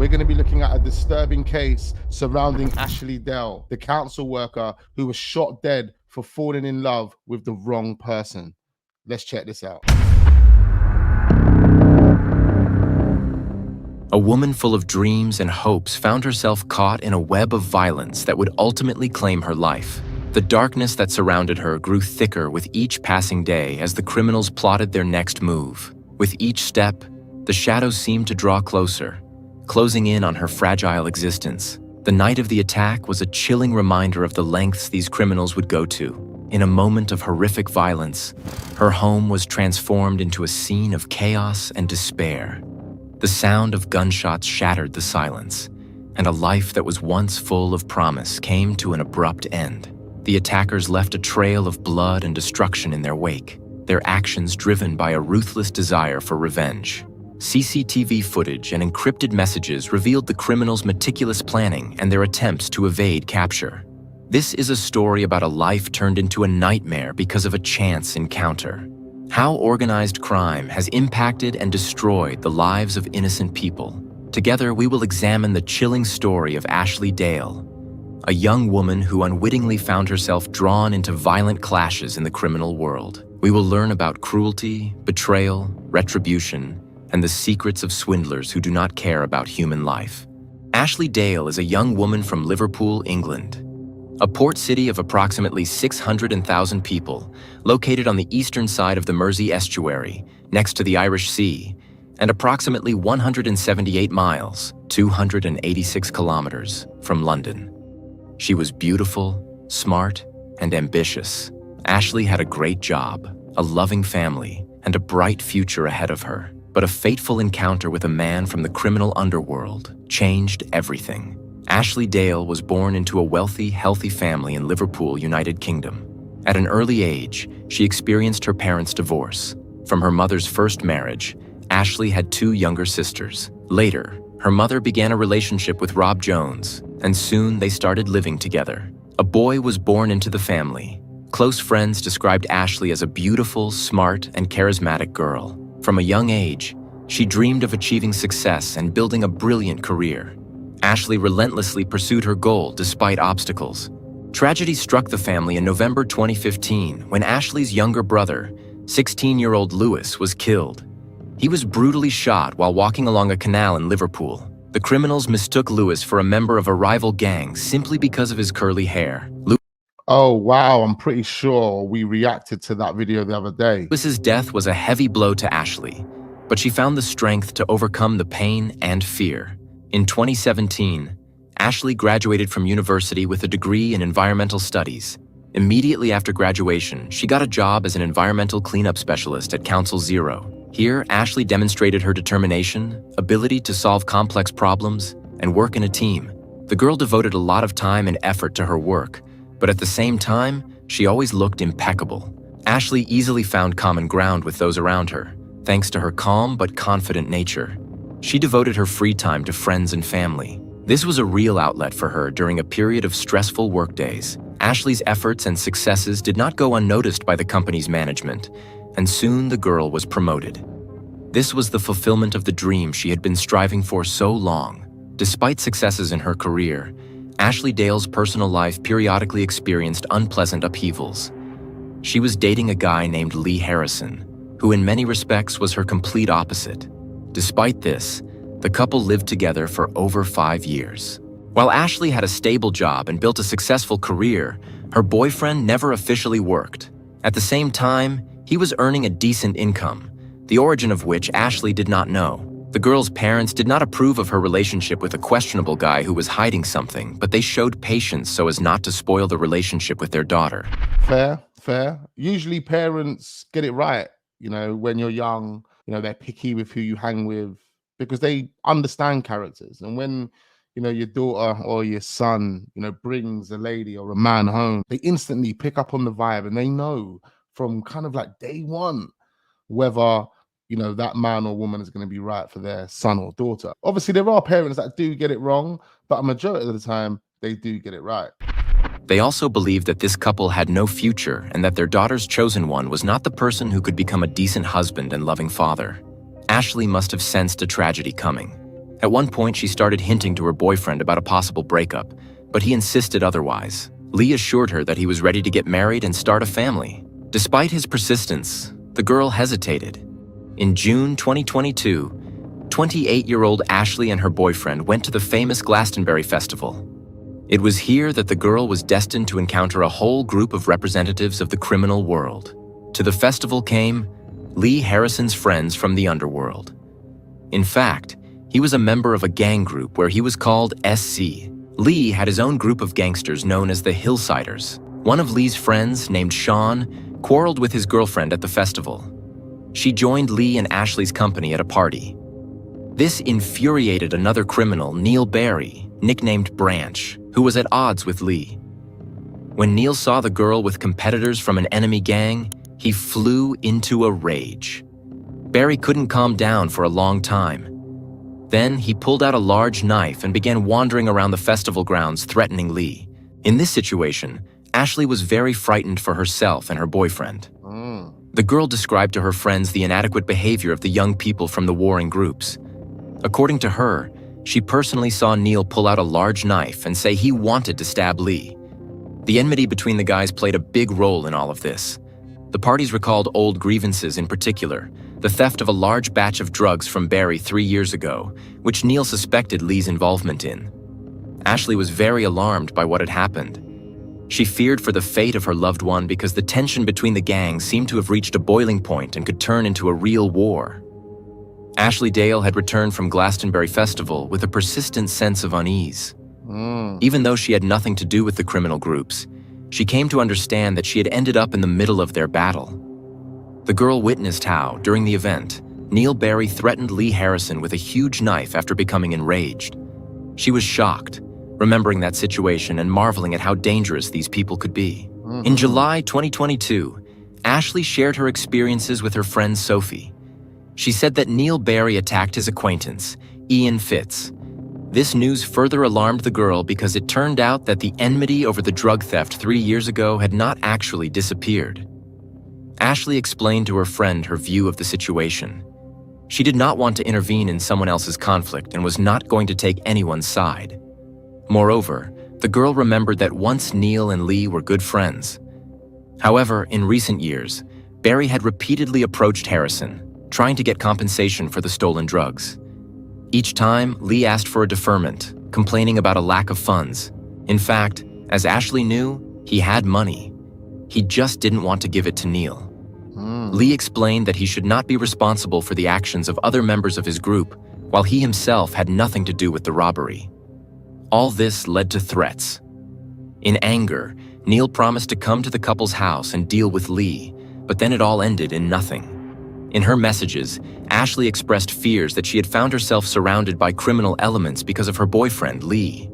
we're going to be looking at a disturbing case surrounding Ashley Dale, the council worker who was shot dead for falling in love with the wrong person. Let's check this out. A woman full of dreams and hopes found herself caught in a web of violence that would ultimately claim her life. The darkness that surrounded her grew thicker with each passing day as the criminals plotted their next move. With each step, the shadows seemed to draw closer, closing in on her fragile existence. The night of the attack was a chilling reminder of the lengths these criminals would go to. In a moment of horrific violence, her home was transformed into a scene of chaos and despair. The sound of gunshots shattered the silence, and a life that was once full of promise came to an abrupt end. The attackers left a trail of blood and destruction in their wake, their actions driven by a ruthless desire for revenge. CCTV footage and encrypted messages revealed the criminals' meticulous planning and their attempts to evade capture. This is a story about a life turned into a nightmare because of a chance encounter. How organized crime has impacted and destroyed the lives of innocent people. Together, we will examine the chilling story of Ashley Dale, a young woman who unwittingly found herself drawn into violent clashes in the criminal world. We will learn about cruelty, betrayal, retribution, and the secrets of swindlers who do not care about human life. Ashley Dale is a young woman from Liverpool, England, a port city of approximately 600,000 people, located on the eastern side of the Mersey estuary, next to the Irish Sea, and approximately 178 miles, 286 kilometers, from London. She was beautiful, smart, and ambitious. Ashley had a great job, a loving family, and a bright future ahead of her. But a fateful encounter with a man from the criminal underworld changed everything. Ashley Dale was born into a wealthy, healthy family in Liverpool, United Kingdom. At an early age, she experienced her parents' divorce. From her mother's first marriage, Ashley had two younger sisters. Later, her mother began a relationship with Rob Jones, and soon they started living together. A boy was born into the family. Close friends described Ashley as a beautiful, smart, and charismatic girl. From a young age, she dreamed of achieving success and building a brilliant career. Ashley relentlessly pursued her goal despite obstacles. Tragedy struck the family in November 2015 when Ashley's younger brother, 16-year-old Lewis, was killed. He was brutally shot while walking along a canal in Liverpool. The criminals mistook Lewis for a member of a rival gang simply because of his curly hair. Oh, wow. I'm pretty sure we reacted to that video the other day. Lewis's death was a heavy blow to Ashley, but she found the strength to overcome the pain and fear. In 2017, Ashley graduated from university with a degree in environmental studies. Immediately after graduation, she got a job as an environmental cleanup specialist at Council Zero. Here, Ashley demonstrated her determination, ability to solve complex problems, and work in a team. The girl devoted a lot of time and effort to her work, but at the same time, she always looked impeccable. Ashley easily found common ground with those around her, thanks to her calm but confident nature. She devoted her free time to friends and family. This was a real outlet for her during a period of stressful workdays. Ashley's efforts and successes did not go unnoticed by the company's management, and soon the girl was promoted. This was the fulfillment of the dream she had been striving for so long. Despite successes in her career, Ashley Dale's personal life periodically experienced unpleasant upheavals. She was dating a guy named Lee Harrison, who in many respects was her complete opposite. Despite this, the couple lived together for over 5 years. While Ashley had a stable job and built a successful career, her boyfriend never officially worked. At the same time, he was earning a decent income, the origin of which Ashley did not know. The girl's parents did not approve of her relationship with a questionable guy who was hiding something, but they showed patience so as not to spoil the relationship with their daughter. Fair, fair. Usually parents get it right. You know, when you're young, they're picky with who you hang with because they understand characters. And when, your daughter or your son, brings a lady or a man home, they instantly pick up on the vibe and they know from kind of like day one whether, that man or woman is going to be right for their son or daughter. Obviously, there are parents that do get it wrong, but a majority of the time, they do get it right. They also believed that this couple had no future and that their daughter's chosen one was not the person who could become a decent husband and loving father. Ashley must have sensed a tragedy coming. At one point, she started hinting to her boyfriend about a possible breakup, but he insisted otherwise. Lee assured her that he was ready to get married and start a family. Despite his persistence, the girl hesitated. In June 2022, 28-year-old Ashley and her boyfriend went to the famous Glastonbury festival. It was here that the girl was destined to encounter a whole group of representatives of the criminal world. To the festival came Lee Harrison's friends from the underworld. In fact, he was a member of a gang group where he was called SC. Lee had his own group of gangsters known as the Hillsiders. One of Lee's friends, named Sean, quarreled with his girlfriend at the festival. She joined Lee and Ashley's company at a party. This infuriated another criminal, Neil Barry, nicknamed Branch, who was at odds with Lee. When Neil saw the girl with competitors from an enemy gang, he flew into a rage. Barry couldn't calm down for a long time. Then he pulled out a large knife and began wandering around the festival grounds, threatening Lee. In this situation, Ashley was very frightened for herself and her boyfriend. The girl described to her friends the inadequate behavior of the young people from the warring groups. According to her, she personally saw Neil pull out a large knife and say he wanted to stab Lee. The enmity between the guys played a big role in all of this. The parties recalled old grievances, in particular, the theft of a large batch of drugs from Barry 3 years ago, which Neil suspected Lee's involvement in. Ashley was very alarmed by what had happened. She feared for the fate of her loved one because the tension between the gangs seemed to have reached a boiling point and could turn into a real war. Ashley Dale had returned from Glastonbury Festival with a persistent sense of unease. Even though she had nothing to do with the criminal groups, she came to understand that she had ended up in the middle of their battle. The girl witnessed how, during the event, Neil Barry threatened Lee Harrison with a huge knife after becoming enraged. She was shocked, remembering that situation and marveling at how dangerous these people could be. In July 2022, Ashley shared her experiences with her friend Sophie. She said that Neil Barry attacked his acquaintance, Ian Fitz. This news further alarmed the girl because it turned out that the enmity over the drug theft 3 years ago had not actually disappeared. Ashley explained to her friend her view of the situation. She did not want to intervene in someone else's conflict and was not going to take anyone's side. Moreover, the girl remembered that once Neil and Lee were good friends. However, in recent years, Barry had repeatedly approached Harrison, trying to get compensation for the stolen drugs. Each time, Lee asked for a deferment, complaining about a lack of funds. In fact, as Ashley knew, he had money. He just didn't want to give it to Neil. Lee explained that he should not be responsible for the actions of other members of his group, while he himself had nothing to do with the robbery. All this led to threats. In anger, Neil promised to come to the couple's house and deal with Lee, but then it all ended in nothing. In her messages, Ashley expressed fears that she had found herself surrounded by criminal elements because of her boyfriend, Lee.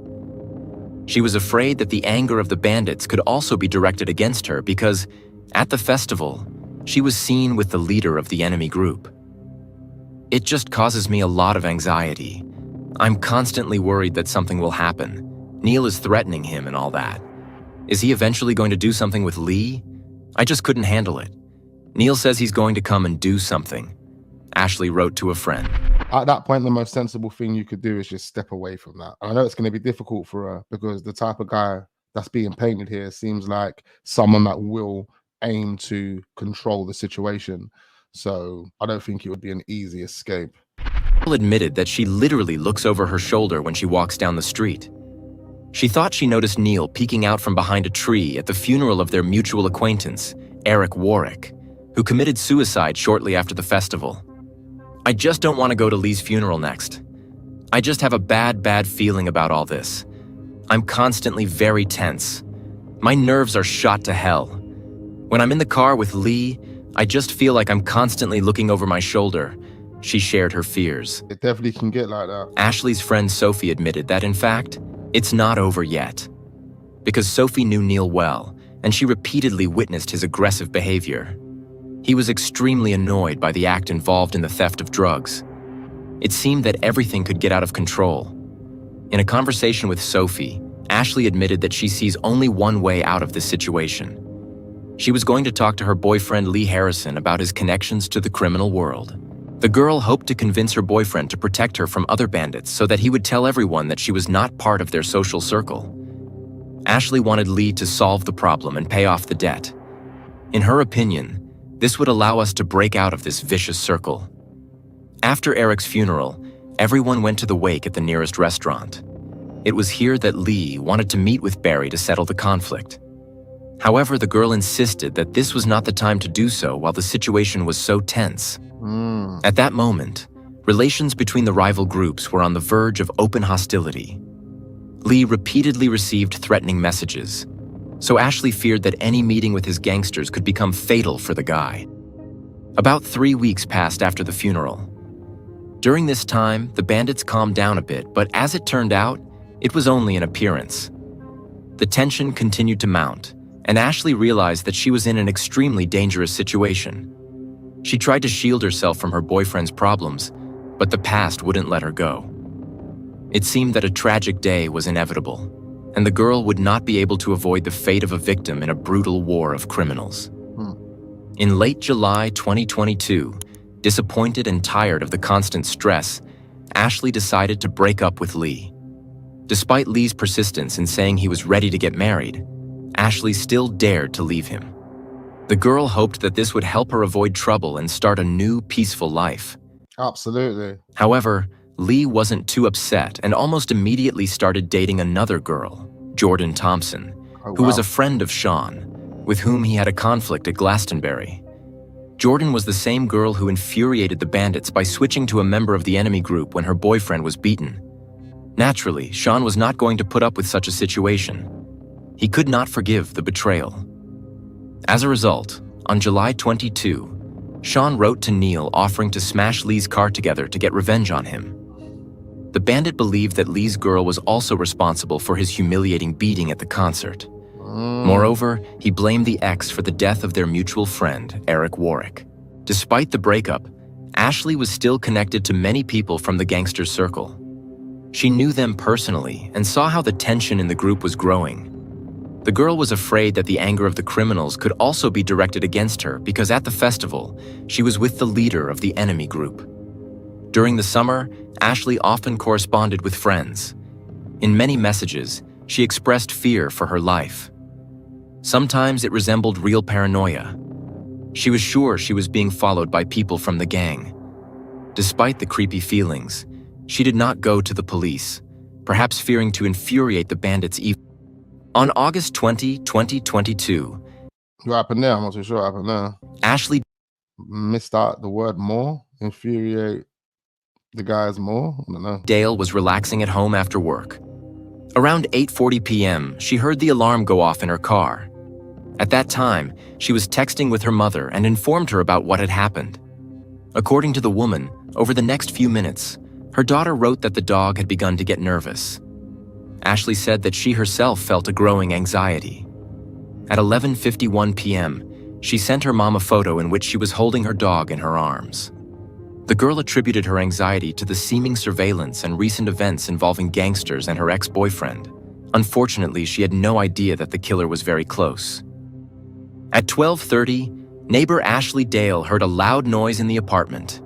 She was afraid that the anger of the bandits could also be directed against her because, at the festival, she was seen with the leader of the enemy group. It just causes me a lot of anxiety. I'm constantly worried that something will happen. Neil is threatening him and all that. Is he eventually going to do something with Lee? I just couldn't handle it. Neil says he's going to come and do something. Ashley wrote to a friend. At that point, the most sensible thing you could do is just step away from that. I know it's going to be difficult for her because the type of guy that's being painted here seems like someone that will aim to control the situation. So I don't think it would be an easy escape. She admitted that she literally looks over her shoulder when she walks down the street. She thought she noticed Neil peeking out from behind a tree at the funeral of their mutual acquaintance, Eric Warwick, who committed suicide shortly after the festival. I just don't want to go to Lee's funeral next. I just have a bad feeling about all this. I'm constantly very tense. My nerves are shot to hell. When I'm in the car with Lee, I just feel like I'm constantly looking over my shoulder. She shared her fears. It definitely can get like that. Ashley's friend Sophie admitted that, in fact, it's not over yet. Because Sophie knew Neil well, and she repeatedly witnessed his aggressive behavior. He was extremely annoyed by the act involved in the theft of drugs. It seemed that everything could get out of control. In a conversation with Sophie, Ashley admitted that she sees only one way out of this situation. She was going to talk to her boyfriend Lee Harrison about his connections to the criminal world. The girl hoped to convince her boyfriend to protect her from other bandits so that he would tell everyone that she was not part of their social circle. Ashley wanted Lee to solve the problem and pay off the debt. In her opinion, this would allow us to break out of this vicious circle. After Eric's funeral, everyone went to the wake at the nearest restaurant. It was here that Lee wanted to meet with Barry to settle the conflict. However, the girl insisted that this was not the time to do so while the situation was so tense. At that moment, relations between the rival groups were on the verge of open hostility. Lee repeatedly received threatening messages, so Ashley feared that any meeting with his gangsters could become fatal for the guy. About 3 weeks passed after the funeral. During this time, the bandits calmed down a bit, but as it turned out, it was only an appearance. The tension continued to mount, and Ashley realized that she was in an extremely dangerous situation. She tried to shield herself from her boyfriend's problems, but the past wouldn't let her go. It seemed that a tragic day was inevitable, and the girl would not be able to avoid the fate of a victim in a brutal war of criminals. In late July 2022, disappointed and tired of the constant stress, Ashley decided to break up with Lee. Despite Lee's persistence in saying he was ready to get married, Ashley still dared to leave him. The girl hoped that this would help her avoid trouble and start a new, peaceful life. Absolutely. However, Lee wasn't too upset and almost immediately started dating another girl, Jordan Thompson, who was a friend of Sean, with whom he had a conflict at Glastonbury. Jordan was the same girl who infuriated the bandits by switching to a member of the enemy group when her boyfriend was beaten. Naturally, Sean was not going to put up with such a situation. He could not forgive the betrayal. As a result, on July 22, Sean wrote to Neil offering to smash Lee's car together to get revenge on him. The bandit believed that Lee's girl was also responsible for his humiliating beating at the concert. Moreover, he blamed the ex for the death of their mutual friend, Eric Warwick. Despite the breakup, Ashley was still connected to many people from the gangster circle. She knew them personally and saw how the tension in the group was growing. The girl was afraid that the anger of the criminals could also be directed against her because at the festival, she was with the leader of the enemy group. During the summer, Ashley often corresponded with friends. In many messages, she expressed fear for her life. Sometimes it resembled real paranoia. She was sure she was being followed by people from the gang. Despite the creepy feelings, she did not go to the police, perhaps fearing to infuriate the bandits even. On August 20, 2022, What happened there? I'm not too sure what happened there. Ashley Missed out the word more. Infuriate the guys more. I don't know. Dale was relaxing at home after work. Around 8:40 p.m., she heard the alarm go off in her car. At that time, she was texting with her mother and informed her about what had happened. According to the woman, over the next few minutes, her daughter wrote that the dog had begun to get nervous. Ashley said that she herself felt a growing anxiety. At 11:51 p.m., she sent her mom a photo in which she was holding her dog in her arms. The girl attributed her anxiety to the seeming surveillance and recent events involving gangsters and her ex-boyfriend. Unfortunately, she had no idea that the killer was very close. At 12:30, neighbor Ashley Dale heard a loud noise in the apartment.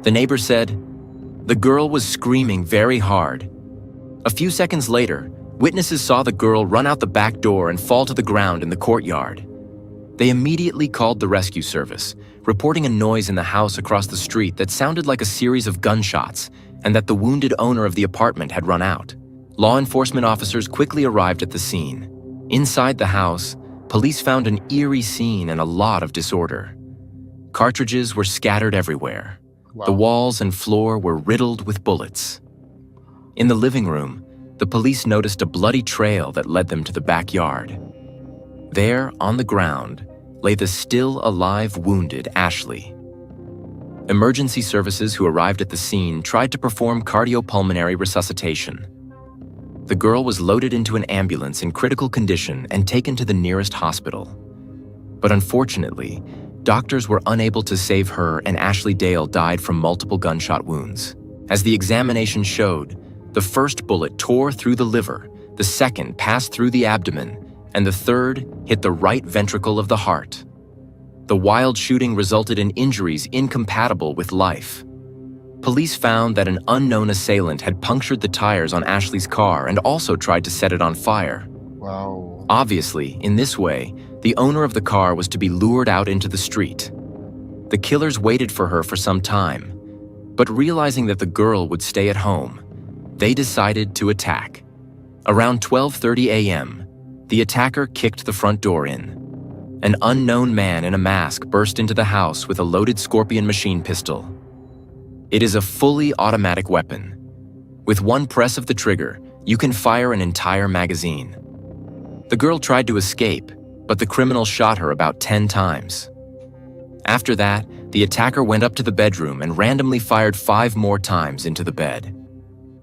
The neighbor said, "The girl was screaming very hard." A few seconds later, witnesses saw the girl run out the back door and fall to the ground in the courtyard. They immediately called the rescue service, reporting a noise in the house across the street that sounded like a series of gunshots and that the wounded owner of the apartment had run out. Law enforcement officers quickly arrived at the scene. Inside the house, police found an eerie scene and a lot of disorder. Cartridges were scattered everywhere. Wow. The walls and floor were riddled with bullets. In the living room, the police noticed a bloody trail that led them to the backyard. There, on the ground, lay the still alive wounded Ashley. Emergency services who arrived at the scene tried to perform cardiopulmonary resuscitation. The girl was loaded into an ambulance in critical condition and taken to the nearest hospital. But unfortunately, doctors were unable to save her, and Ashley Dale died from multiple gunshot wounds. As the examination showed, the first bullet tore through the liver, the second passed through the abdomen, and the third hit the right ventricle of the heart. The wild shooting resulted in injuries incompatible with life. Police found that an unknown assailant had punctured the tires on Ashley's car and also tried to set it on fire. Wow. Obviously, in this way, the owner of the car was to be lured out into the street. The killers waited for her for some time, but realizing that the girl would stay at home, they decided to attack. Around 12:30 a.m., the attacker kicked the front door in. An unknown man in a mask burst into the house with a loaded Scorpion machine pistol. It is a fully automatic weapon. With one press of the trigger, you can fire an entire magazine. The girl tried to escape, but the criminal shot her about 10 times. After that, the attacker went up to the bedroom and randomly fired 5 more times into the bed.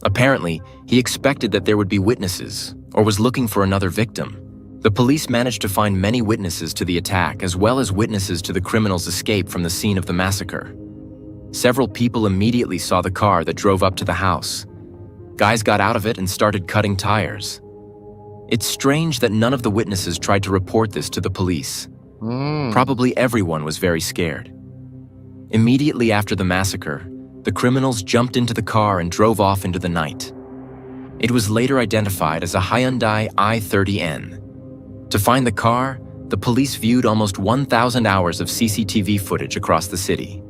Apparently, he expected that there would be witnesses, or was looking for another victim. The police managed to find many witnesses to the attack, as well as witnesses to the criminal's escape from the scene of the massacre. Several people immediately saw the car that drove up to the house. Guys got out of it and started cutting tires. It's strange that none of the witnesses tried to report this to the police. Probably everyone was very scared. Immediately after the massacre, the criminals jumped into the car and drove off into the night. It was later identified as a Hyundai i30N. To find the car, the police viewed almost 1,000 hours of CCTV footage across the city.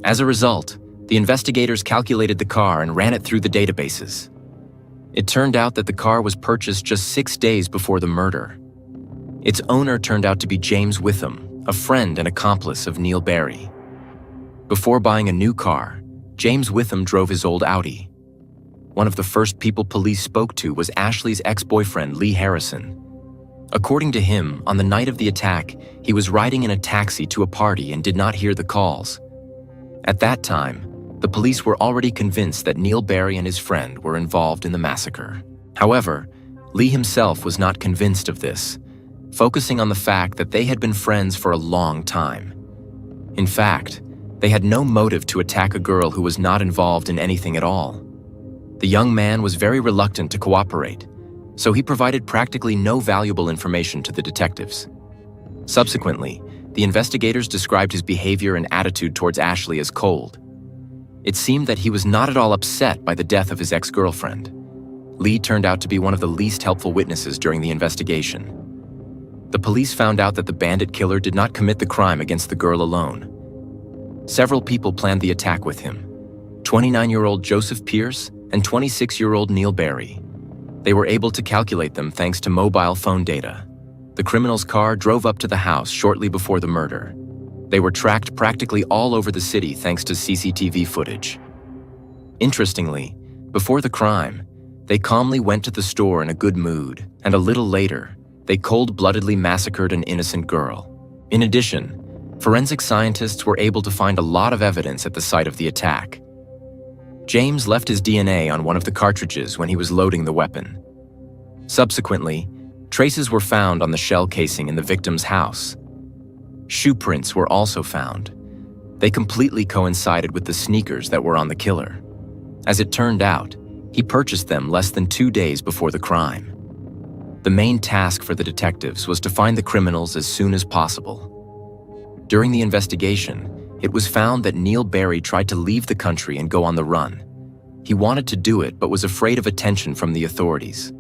As a result, the investigators calculated the car and ran it through the databases. It turned out that the car was purchased just 6 days before the murder. Its owner turned out to be James Witham, a friend and accomplice of Neil Barry. Before buying a new car, James Witham drove his old Audi. One of the first people police spoke to was Ashley's ex-boyfriend, Lee Harrison. According to him, on the night of the attack, he was riding in a taxi to a party and did not hear the calls. At that time, the police were already convinced that Neil Barry and his friend were involved in the massacre. However, Lee himself was not convinced of this, focusing on the fact that they had been friends for a long time. In fact, they had no motive to attack a girl who was not involved in anything at all. The young man was very reluctant to cooperate, so he provided practically no valuable information to the detectives. Subsequently, the investigators described his behavior and attitude towards Ashley as cold. It seemed that he was not at all upset by the death of his ex-girlfriend. Lee turned out to be one of the least helpful witnesses during the investigation. The police found out that the bandit killer did not commit the crime against the girl alone. Several people planned the attack with him: 29-year-old Joseph Pierce and 26-year-old Neil Barry. They were able to calculate them thanks to mobile phone data. The criminal's car drove up to the house shortly before the murder. They were tracked practically all over the city thanks to CCTV footage. Interestingly, before the crime, they calmly went to the store in a good mood, and a little later, they cold-bloodedly massacred an innocent girl. In addition, forensic scientists were able to find a lot of evidence at the site of the attack. James left his DNA on one of the cartridges when he was loading the weapon. Subsequently, traces were found on the shell casing in the victim's house. Shoe prints were also found. They completely coincided with the sneakers that were on the killer. As it turned out, he purchased them less than 2 days before the crime. The main task for the detectives was to find the criminals as soon as possible. During the investigation, it was found that Neil Barry tried to leave the country and go on the run. He wanted to do it, but was afraid of attention from the authorities.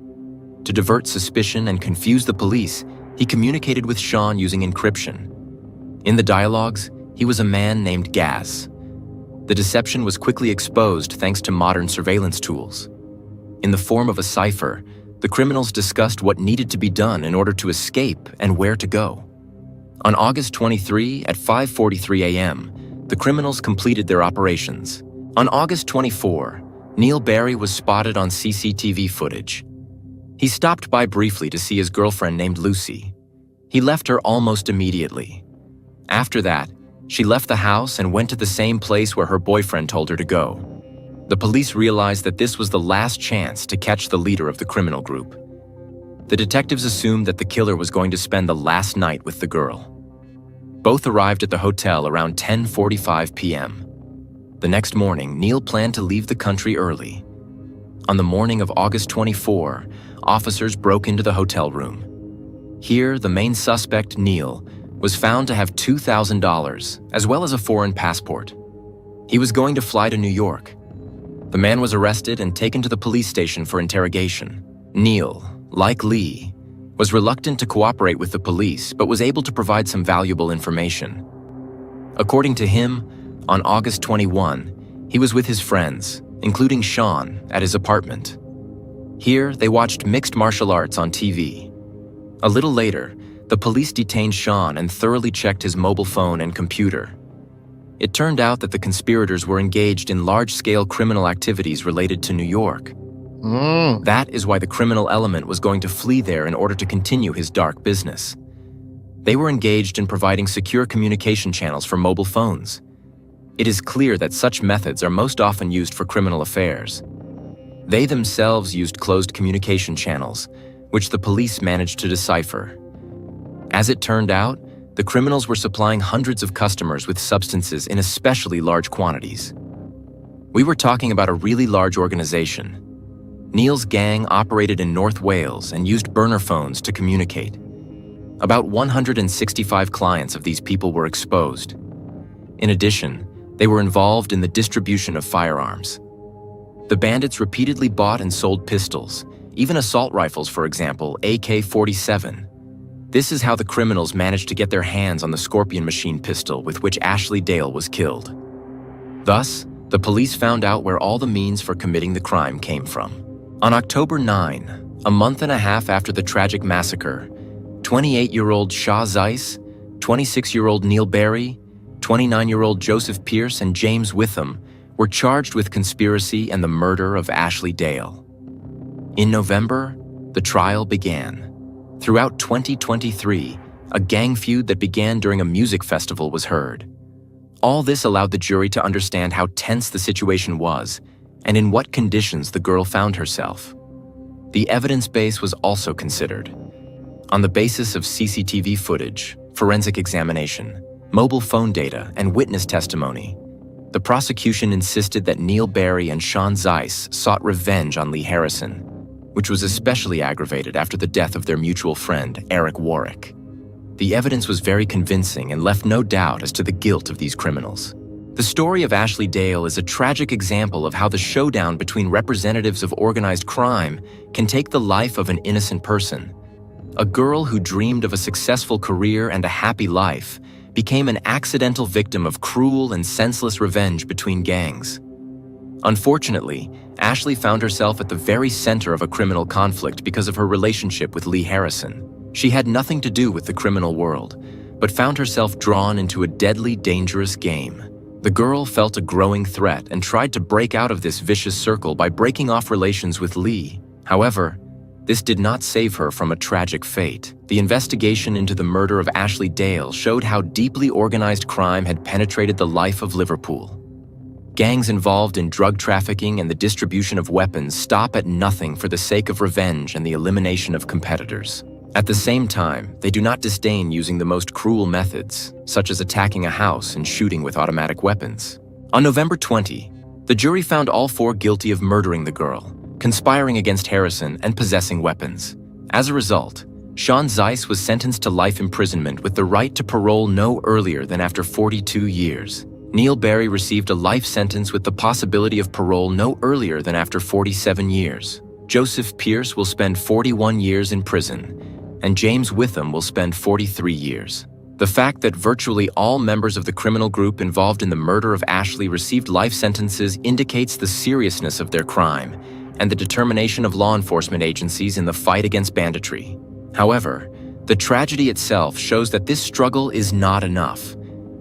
To divert suspicion and confuse the police, he communicated with Sean using encryption. In the dialogues, he was a man named Gaz. The deception was quickly exposed thanks to modern surveillance tools. In the form of a cipher, the criminals discussed what needed to be done in order to escape and where to go. On August 23 at 5:43 a.m., the criminals completed their operations. On August 24, Neil Barry was spotted on CCTV footage. He stopped by briefly to see his girlfriend named Lucy. He left her almost immediately. After that, she left the house and went to the same place where her boyfriend told her to go. The police realized that this was the last chance to catch the leader of the criminal group. The detectives assumed that the killer was going to spend the last night with the girl. Both arrived at the hotel around 10:45 p.m. The next morning, Neil planned to leave the country early. On the morning of August 24, officers broke into the hotel room. Here, the main suspect, Neil, was found to have $2,000, as well as a foreign passport. He was going to fly to New York. The man was arrested and taken to the police station for interrogation. Neil, like Lee, was reluctant to cooperate with the police, but was able to provide some valuable information. According to him, on August 21, he was with his friends, including Sean, at his apartment. Here, they watched mixed martial arts on TV. A little later, the police detained Sean and thoroughly checked his mobile phone and computer. It turned out that the conspirators were engaged in large-scale criminal activities related to New York. That is why the criminal element was going to flee there in order to continue his dark business. They were engaged in providing secure communication channels for mobile phones. It is clear that such methods are most often used for criminal affairs. They themselves used closed communication channels, which the police managed to decipher. As it turned out, the criminals were supplying hundreds of customers with substances in especially large quantities. We were talking about a really large organization. Neil's gang operated in North Wales and used burner phones to communicate. About 165 clients of these people were exposed. In addition, they were involved in the distribution of firearms. The bandits repeatedly bought and sold pistols, even assault rifles, for example, AK-47. This is how the criminals managed to get their hands on the Scorpion machine pistol with which Ashley Dale was killed. Thus, the police found out where all the means for committing the crime came from. On October 9, a month and a half after the tragic massacre, 28-year-old Shah Zeiss, 26-year-old Neil Barry, 29-year-old Joseph Pierce, and James Witham were charged with conspiracy and the murder of Ashley Dale. In November, the trial began. Throughout 2023, a gang feud that began during a music festival was heard. All this allowed the jury to understand how tense the situation was and in what conditions the girl found herself. The evidence base was also considered. On the basis of CCTV footage, forensic examination, mobile phone data, and witness testimony, the prosecution insisted that Neil Barry and Sean Zeiss sought revenge on Lee Harrison, which was especially aggravated after the death of their mutual friend, Eric Warwick. The evidence was very convincing and left no doubt as to the guilt of these criminals. The story of Ashley Dale is a tragic example of how the showdown between representatives of organized crime can take the life of an innocent person. A girl who dreamed of a successful career and a happy life became an accidental victim of cruel and senseless revenge between gangs. Unfortunately, Ashley found herself at the very center of a criminal conflict because of her relationship with Lee Harrison. She had nothing to do with the criminal world, but found herself drawn into a deadly, dangerous game. The girl felt a growing threat and tried to break out of this vicious circle by breaking off relations with Lee. However, this did not save her from a tragic fate. The investigation into the murder of Ashley Dale showed how deeply organized crime had penetrated the life of Liverpool. Gangs involved in drug trafficking and the distribution of weapons stop at nothing for the sake of revenge and the elimination of competitors. At the same time, they do not disdain using the most cruel methods, such as attacking a house and shooting with automatic weapons. On November 20, the jury found all four guilty of murdering the girl, conspiring against Harrison, and possessing weapons. As a result, Sean Zeiss was sentenced to life imprisonment with the right to parole no earlier than after 42 years. Neil Barry received a life sentence with the possibility of parole no earlier than after 47 years. Joseph Pierce will spend 41 years in prison, and James Witham will spend 43 years. The fact that virtually all members of the criminal group involved in the murder of Ashley received life sentences indicates the seriousness of their crime and the determination of law enforcement agencies in the fight against banditry. However, the tragedy itself shows that this struggle is not enough,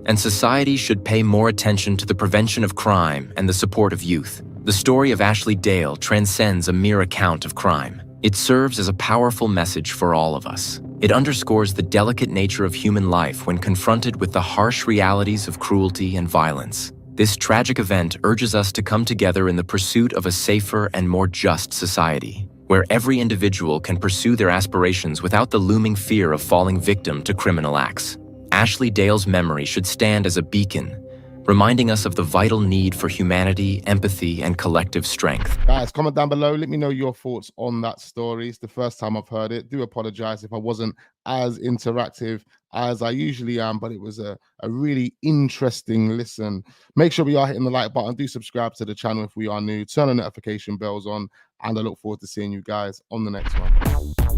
and society should pay more attention to the prevention of crime and the support of youth. The story of Ashley Dale transcends a mere account of crime. It serves as a powerful message for all of us. It underscores the delicate nature of human life when confronted with the harsh realities of cruelty and violence. This tragic event urges us to come together in the pursuit of a safer and more just society, where every individual can pursue their aspirations without the looming fear of falling victim to criminal acts. Ashley Dale's memory should stand as a beacon, reminding us of the vital need for humanity, empathy, and collective strength. Guys, comment down below. Let me know your thoughts on that story. It's the first time I've heard it. Do apologize if I wasn't as interactive as I usually am, but it was a really interesting listen. Make sure we are hitting the like button. Do subscribe to the channel if we are new. Turn the notification bells on, and I look forward to seeing you guys on the next one.